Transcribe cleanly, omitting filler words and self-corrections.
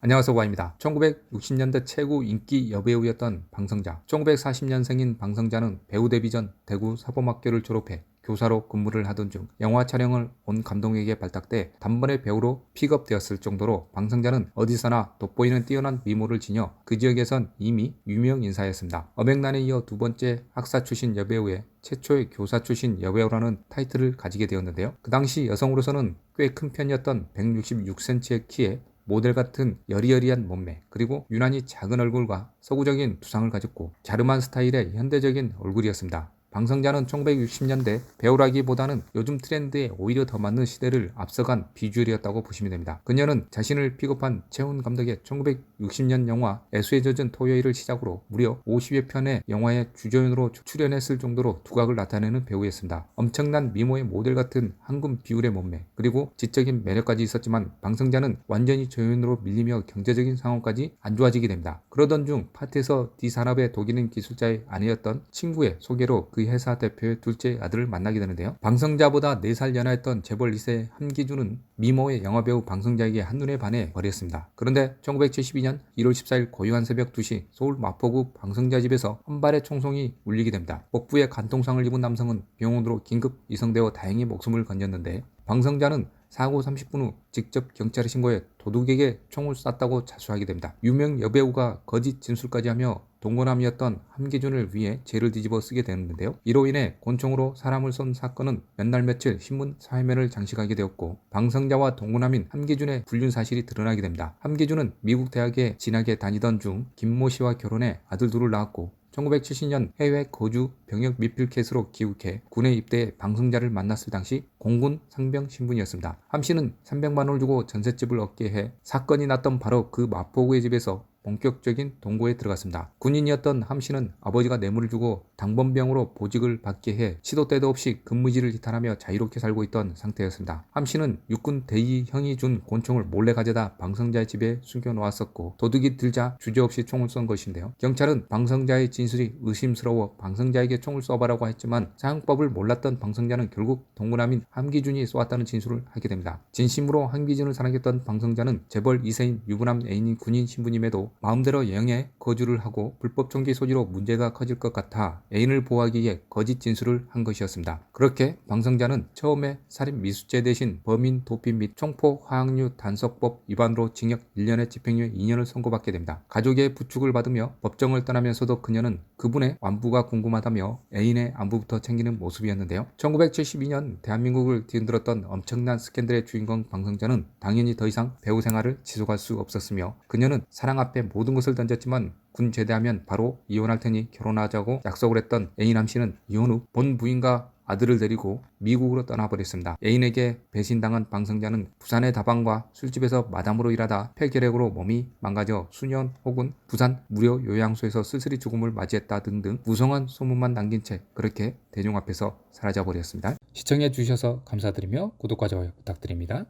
안녕하세요, 와입니다. 1960년대 최고 인기 여배우였던 방성자. 1940년생인 방성자는 배우 데뷔 전 대구 사범학교를 졸업해 교사로 근무를 하던 중 영화 촬영을 온 감독에게 발탁돼 단번에 배우로 픽업되었을 정도로 방성자는 어디서나 돋보이는 뛰어난 미모를 지녀 그 지역에선 이미 유명 인사였습니다. 어백란에 이어 두 번째 학사 출신 여배우의 최초의 교사 출신 여배우라는 타이틀을 가지게 되었는데요. 그 당시 여성으로서는 꽤 큰 편이었던 166cm의 키에 모델 같은 여리여리한 몸매, 그리고 유난히 작은 얼굴과 서구적인 두상을 가졌고 갸름한 스타일의 현대적인 얼굴이었습니다. 방성자는 1960년대 배우라기보다는 요즘 트렌드에 오히려 더 맞는 시대를 앞서간 비주얼이었다고 보시면 됩니다. 그녀는 자신을 픽업한 최훈 감독의 1960년 영화 애수에 젖은 토요일을 시작으로 무려 50여 편의 영화에 주조연으로 출연했을 정도로 두각을 나타내는 배우였습니다. 엄청난 미모의 모델 같은 황금 비율의 몸매, 그리고 지적인 매력까지 있었지만 방성자는 완전히 조연으로 밀리며 경제적인 상황까지 안 좋아지게 됩니다. 그러던 중 파트에서 D산업의 독일인 기술자의 아내였던 친구의 소개로 그 회사 대표의 둘째 아들을 만나게 되는데요. 방성자보다 4살 연하였던 재벌 2세 함기준은 미모의 영화배우 방성자에게 한눈에 반해 버렸습니다. 그런데 1972년 1월 14일 고요한 새벽 2시 서울 마포구 방성자 집에서 한 발의 총성이 울리게 됩니다. 복부에 간통상을 입은 남성은 병원으로 긴급 이송되어 다행히 목숨을 건졌는데 방성자는 사고 30분 후 직접 경찰에 신고해 도둑에게 총을 쐈다고 자수하게 됩니다. 유명 여배우가 거짓 진술까지 하며 동거남이었던 함기준을 위해 죄를 뒤집어 쓰게 되는데요. 이로 인해 권총으로 사람을 쏜 사건은 몇 날 며칠 신문 사회면을 장식하게 되었고 방성자와 동거남인 함기준의 불륜 사실이 드러나게 됩니다. 함기준은 미국 대학에 진학에 다니던 중 김모 씨와 결혼해 아들 둘을 낳았고 1970년 해외 거주 병역 미필 케이스로 귀국해 군에 입대해 방성자를 만났을 당시 공군 상병 신분이었습니다. 함 씨는 300만 원을 주고 전셋집을 얻게 해 사건이 났던 바로 그 마포구의 집에서 본격적인 동거에 들어갔습니다. 군인이었던 함 씨는 아버지가 뇌물을 주고 당번병으로 보직을 받게 해 시도 때도 없이 근무지를 이탈하며 자유롭게 살고 있던 상태였습니다. 함 씨는 육군 대위 형이 준 권총을 몰래 가져다 방성자의 집에 숨겨놓았었고 도둑이 들자 주저없이 총을 쏜 것인데요. 경찰은 방성자의 진술이 의심스러워 방성자에게 총을 쏴봐라고 했지만 사용법을 몰랐던 방성자는 결국 동거남인 함기준이 쏘았다는 진술을 하게 됩니다. 진심으로 함기준을 사랑했던 방성자는 재벌 2세인 유부남 애인인 군인 신부님에도 마음대로 영해 거주를 하고 불법 총기 소지로 문제가 커질 것 같아 애인을 보호하기 위해 거짓 진술을 한 것이었습니다. 그렇게 방성자는 처음에 살인 미수죄 대신 범인 도피 및 총포 화학류 단속법 위반으로 징역 1년에 집행유예 2년을 선고받게 됩니다. 가족의 부축을 받으며 법정을 떠나면서도 그녀는 그분의 완부가 궁금하다며 애인의 안부부터 챙기는 모습이었는데요. 1972년 대한민국을 뒤흔들었던 엄청난 스캔들의 주인공 방성자는 당연히 더 이상 배우 생활을 지속할 수 없었으며 그녀는 사랑 앞에 모든 것을 던졌지만 군 제대하면 바로 이혼할 테니 결혼하자고 약속을 했던 애인 함 씨는 이혼 후 본 부인과 아들을 데리고 미국으로 떠나버렸습니다. 애인에게 배신당한 방성자는 부산의 다방과 술집에서 마담으로 일하다 폐결핵으로 몸이 망가져 수년 혹은 부산 무료 요양소에서 쓸쓸히 죽음을 맞이했다 등등 무성한 소문만 남긴 채 그렇게 대중 앞에서 사라져버렸습니다. 시청해 주셔서 감사드리며 구독과 좋아요 부탁드립니다.